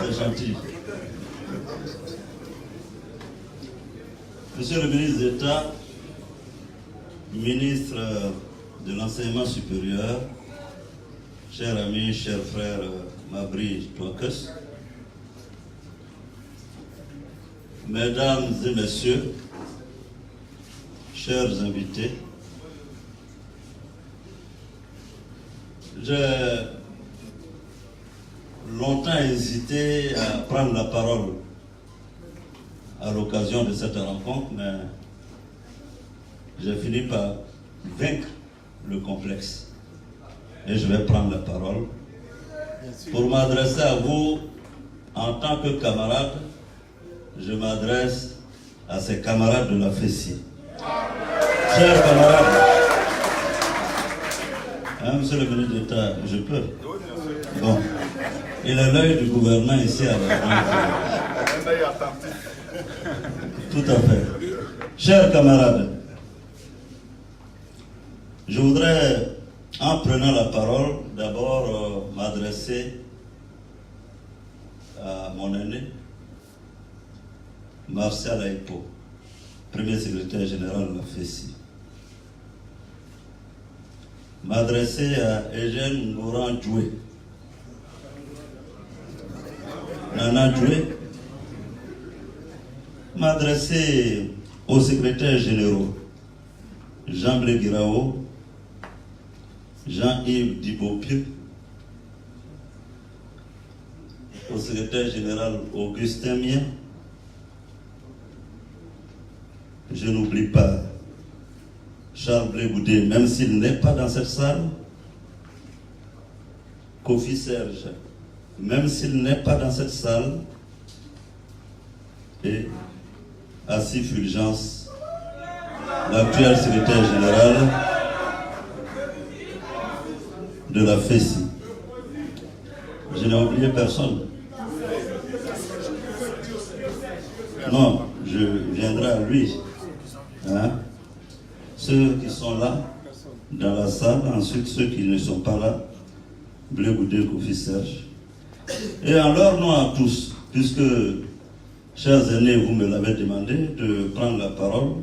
C'est gentil. Monsieur le ministre d'État, ministre de l'Enseignement supérieur, cher ami, cher frère Mabri Touakas, mesdames et messieurs, chers invités, j'ai longtemps hésité à prendre la parole à l'occasion de cette rencontre, mais j'ai fini par vaincre le complexe. Et je vais prendre la parole pour m'adresser à vous en tant que camarade. Je m'adresse à ces camarades de la FESI. Chers camarades, hein, monsieur le ministre d'État, je peux. Bon, il est l'œil du gouvernement ici à la Tout à fait. Chers camarades, je voudrais, en prenant la parole, d'abord m'adresser à mon aîné, Martial Aïpo, premier secrétaire général de la FESI. M'adresser à Eugène Ngouran Djoué, Nana Djoué, m'adresser aux secrétaires généraux Jean-Blé Guirao, Jean-Yves Dibopieux, au secrétaire général Augustin Mien. Je n'oublie pas Charles Blé Boudé, même s'il n'est pas dans cette salle. Kofi Serge, même s'il n'est pas dans cette salle. Et Assis Fulgence, l'actuel secrétaire général de la FESI. Je n'ai oublié personne. Non, je viendrai à lui. Hein? Ceux qui sont là, dans la salle, ensuite ceux qui ne sont pas là, Blé Boudé, Kofi Serge. Et en leur nom à tous, puisque, chers aînés, vous me l'avez demandé de prendre la parole,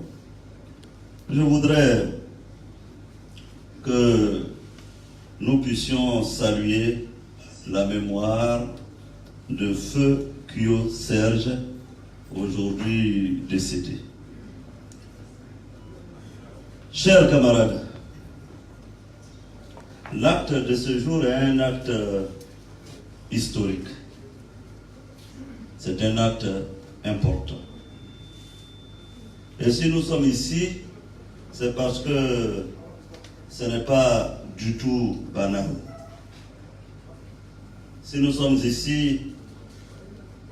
je voudrais que nous puissions saluer la mémoire de Feu Kyo Serge, aujourd'hui décédé. Chers camarades, l'acte de ce jour est un acte historique. C'est un acte important. Et si nous sommes ici, c'est parce que ce n'est pas du tout banal. Si nous sommes ici,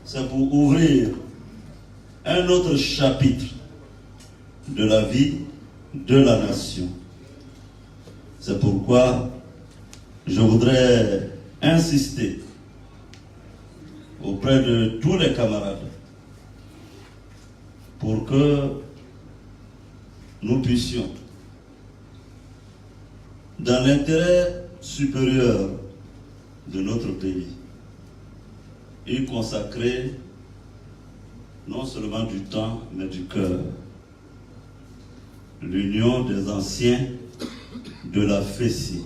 c'est pour ouvrir un autre chapitre de la vie de la nation. C'est pourquoi je voudrais insister auprès de tous les camarades pour que nous puissions, dans l'intérêt supérieur de notre pays, y consacrer non seulement du temps, mais du cœur. L'union des anciens de la FESI.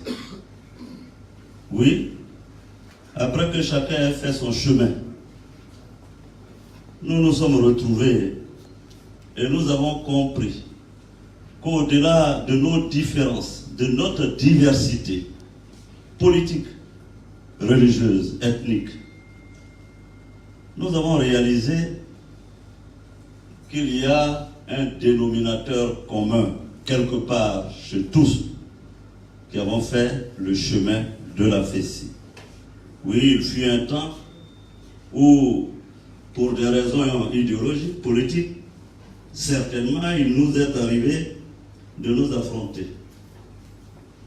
Oui, après que chacun ait fait son chemin, nous nous sommes retrouvés et nous avons compris qu'au-delà de nos différences, de notre diversité politique, religieuse, ethnique, nous avons réalisé qu'il y a un dénominateur commun quelque part chez tous qui avons fait le chemin de la FESI. Oui, il fut un temps où, pour des raisons idéologiques, politiques, certainement il nous est arrivé de nous affronter,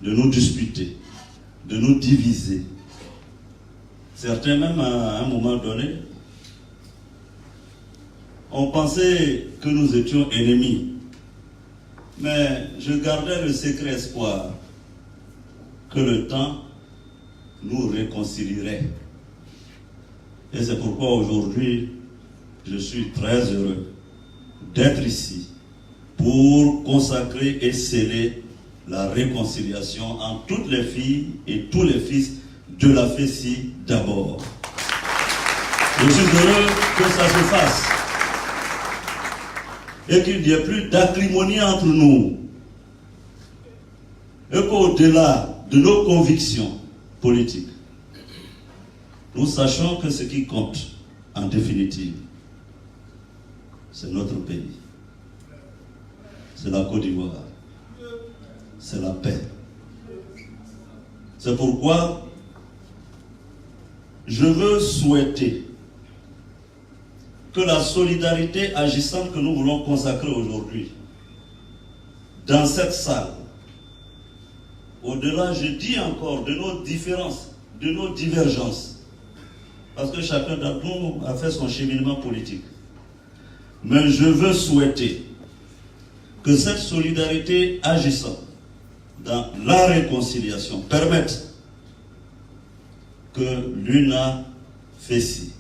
de nous disputer, de nous diviser. Certains même à un moment donné on pensait que nous étions ennemis. Mais je gardais le secret espoir que le temps nous réconcilierait. Et c'est pourquoi aujourd'hui, je suis très heureux d'être ici pour consacrer et sceller la réconciliation entre toutes les filles et tous les fils de la FESI d'abord. Je suis heureux que ça se fasse et qu'il n'y ait plus d'acrimonie entre nous et qu'au-delà de nos convictions politiques, nous sachions que ce qui compte en définitive, c'est notre pays, c'est la Côte d'Ivoire, c'est la paix. C'est pourquoi je veux souhaiter que la solidarité agissante que nous voulons consacrer aujourd'hui dans cette salle, au-delà, je dis encore, de nos différences, de nos divergences, parce que chacun d'entre nous a fait son cheminement politique. Mais je veux souhaiter que cette solidarité agissante dans la réconciliation permette que l'UNA FESI,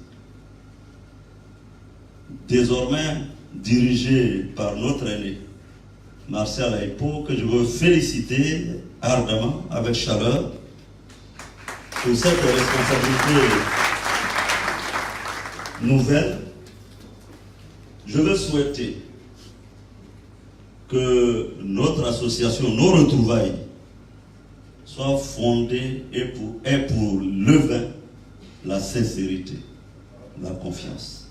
désormais dirigée par notre aîné, Martial Aipo, que je veux féliciter ardemment, avec chaleur, pour cette responsabilité nouvelle. Je veux souhaiter que notre association, nos retrouvailles, soient fondées et pour lever la sincérité, la confiance.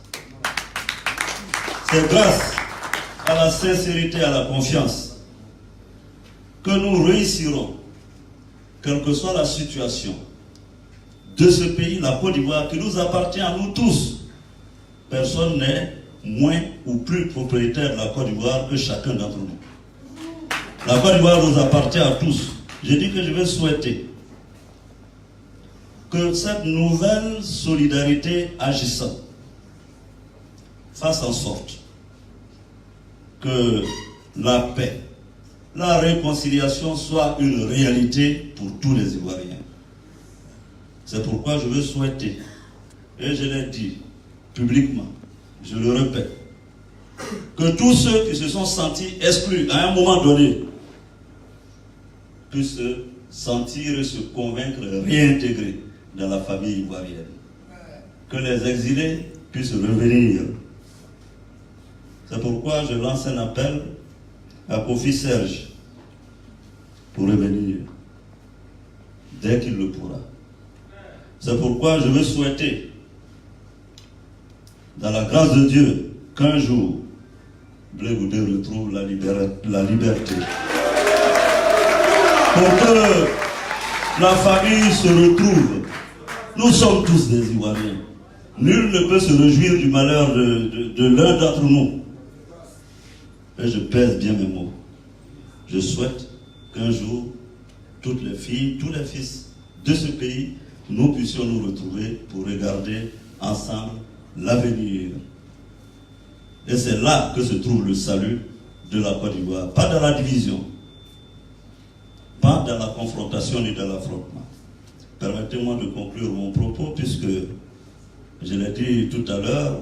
C'est grâce à la sincérité et à la confiance que nous réussirons, quelle que soit la situation de ce pays, la Côte d'Ivoire, qui nous appartient à nous tous. Personne n'est moins ou plus propriétaire de la Côte d'Ivoire que chacun d'entre nous. La Côte d'Ivoire nous appartient à tous. Je dis que je vais souhaiter que cette nouvelle solidarité agissante fasse en sorte que la paix, la réconciliation soit une réalité pour tous les Ivoiriens. C'est pourquoi je veux souhaiter, et je l'ai dit publiquement, je le répète, que tous ceux qui se sont sentis exclus à un moment donné puissent se sentir et se convaincre, réintégrer dans la famille ivoirienne. Que les exilés puissent revenir. C'est pourquoi je lance un appel à Kofi Serge pour revenir dès qu'il le pourra. C'est pourquoi je veux souhaiter, dans la grâce de Dieu, qu'un jour, Blé Goudé retrouve la liberté. Pour que la famille se retrouve. Nous sommes tous des Ivoiriens. Nul ne peut se réjouir du malheur de l'un d'entre nous. Et je pèse bien mes mots. Je souhaite qu'un jour, toutes les filles, tous les fils de ce pays, nous puissions nous retrouver pour regarder ensemble l'avenir. Et c'est là que se trouve le salut de la Côte d'Ivoire. Pas dans la division, pas dans la confrontation ni dans l'affrontement. Permettez-moi de conclure mon propos puisque, je l'ai dit tout à l'heure,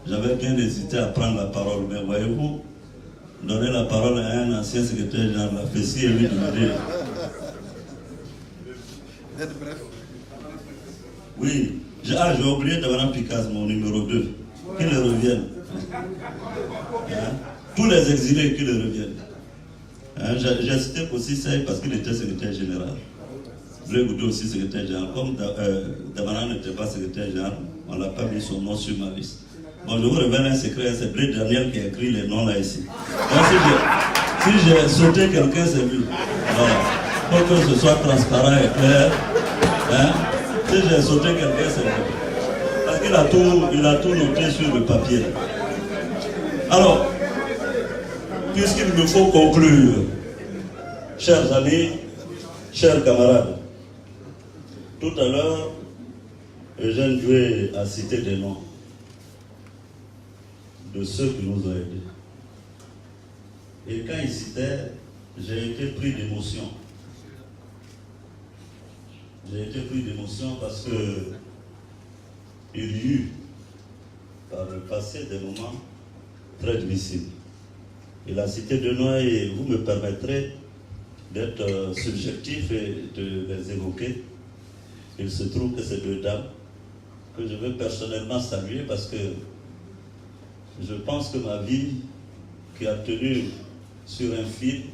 j'avais bien hésité à prendre la parole. Mais voyez-vous, donner la parole à un ancien secrétaire général de la FESI et lui demander... Oui, j'ai oublié d'avoir un Picasso, mon numéro 2, qu'il revienne. Hein? Tous les exilés qui le reviennent. Hein? J'ai cité aussi ça parce qu'il était secrétaire général. Blé Goudé aussi secrétaire général. Comme Damana n'était pas secrétaire général, on n'a pas mis son nom sur ma liste. Bon, je vous révèle un secret, c'est Blé Daniel qui a écrit les noms là ici. Donc, si j'ai sauté quelqu'un, c'est lui. Voilà. Pour que ce soit transparent et clair. Hein? Si j'ai sauté quelqu'un, c'est lui. Parce qu'il a tout noté sur le papier. Alors, puisqu'il me faut conclure, chers amis, chers camarades, tout à l'heure, Eugène Doué a cité des noms de ceux qui nous ont aidés. Et quand il citait, j'ai été pris d'émotion. J'ai été pris d'émotion parce que il y eut par le passé des moments très difficiles. Et la cité de Noailles, vous me permettrez d'être subjectif et de les évoquer. Il se trouve que ces deux dames, que je veux personnellement saluer parce que je pense que ma vie, qui a tenu sur un fil,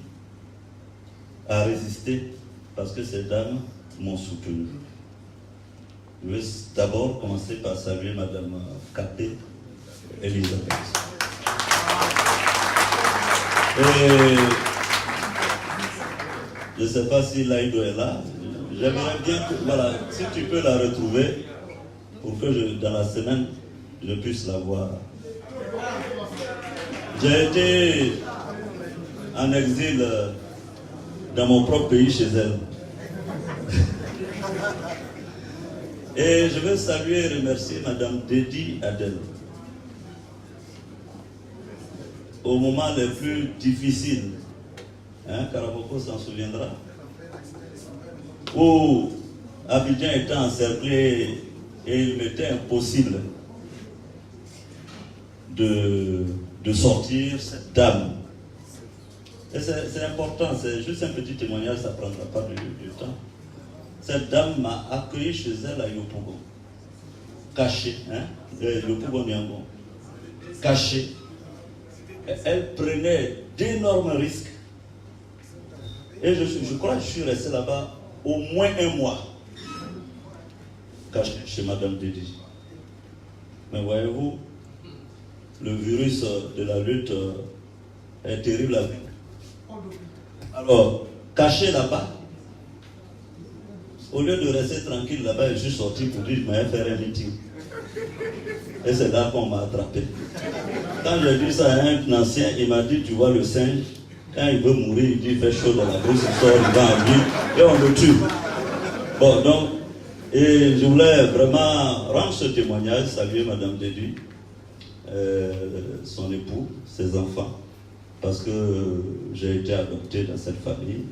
a résisté parce que ces dames m'ont soutenu. Je vais d'abord commencer par saluer Madame Kapé Elisabeth. Et je ne sais pas si Laïdo est là. J'aimerais bien que, voilà, si tu peux la retrouver pour que dans la semaine, je puisse la voir. J'ai été en exil dans mon propre pays chez elle. Et je veux saluer et remercier Madame Dédi Adel. Au moment les plus difficiles, Karaboko s'en souviendra, où Abidjan était encerclé et il m'était impossible de sortir cette dame. Et c'est important, c'est juste un petit témoignage, ça ne prendra pas du temps. Cette dame m'a accueilli chez elle à Yopougon, caché, Yopougon Niangon, caché. Elle prenait d'énormes risques. Et je crois que je suis resté là-bas au moins un mois, caché chez Madame Dédi. Mais voyez-vous, le virus de la lutte est terrible à vivre. Alors, caché là-bas, au lieu de rester tranquille là-bas, je suis sorti pour dire que je vais faire un meeting. Et c'est là qu'on m'a attrapé. Quand j'ai dit ça à un ancien, il m'a dit, tu vois le singe, quand il veut mourir, il dit, il fait chaud dans la bouche, il sort, il va en vie, et on le tue. Bon, donc, et je voulais vraiment rendre ce témoignage, saluer Madame Dédi, son époux, ses enfants, parce que j'ai été adopté dans cette famille.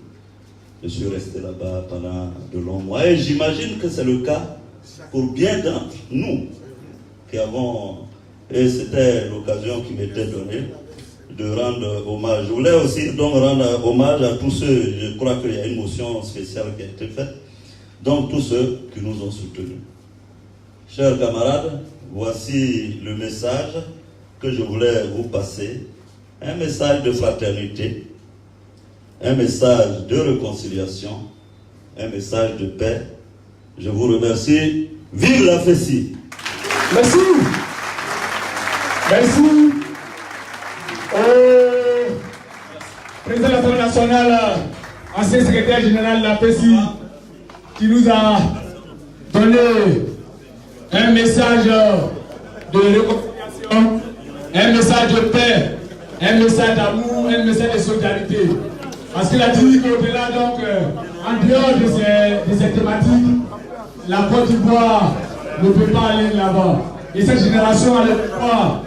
Je suis resté là-bas pendant de longs mois. Et j'imagine que c'est le cas pour bien d'entre nous qui avons... Et c'était l'occasion qui m'était donnée de rendre hommage. Je voulais aussi donc rendre hommage à tous ceux, je crois qu'il y a une motion spéciale qui a été faite, donc tous ceux qui nous ont soutenus. Chers camarades, voici le message que je voulais vous passer. Un message de fraternité, un message de réconciliation, un message de paix. Je vous remercie. Vive la FESI! Merci. Merci au président de l'Assemblée nationale, ancien secrétaire général de la FESI, qui nous a donné un message de réconciliation, un message de paix, un message d'amour, un message de solidarité. Parce qu'il a dit qu'au-delà, donc, en dehors de ces thématiques, la Côte d'Ivoire ne peut pas aller là-bas. Et cette génération a le pouvoir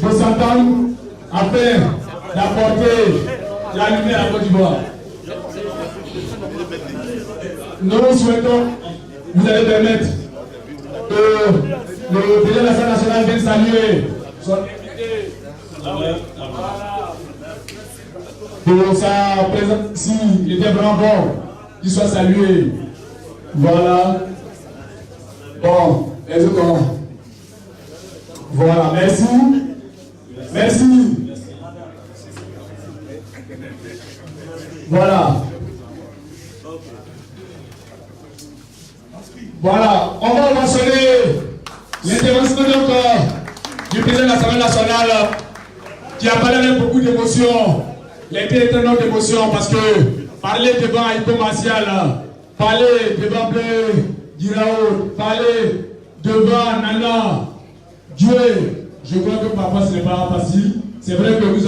de s'entendre afin d'apporter la lumière à la Côte d'Ivoire. Nous souhaitons, vous allez permettre que le président de l'Assemblée nationale vienne saluer son invité. Pour sa présence ici, il était vraiment bon qu'il soit salué. Voilà. Bon, les autres. Voilà, merci. Merci. Voilà. Voilà, on va mentionner l'intervention du président de l'Assemblée nationale qui a parlé avec beaucoup d'émotion. Il a été étonnant d'émotion parce que parler devant Haïto Martial, parler devant Bleu Guiraud, parler devant Nana, Dieu, je crois que parfois ce n'est pas facile. C'est vrai que nous avons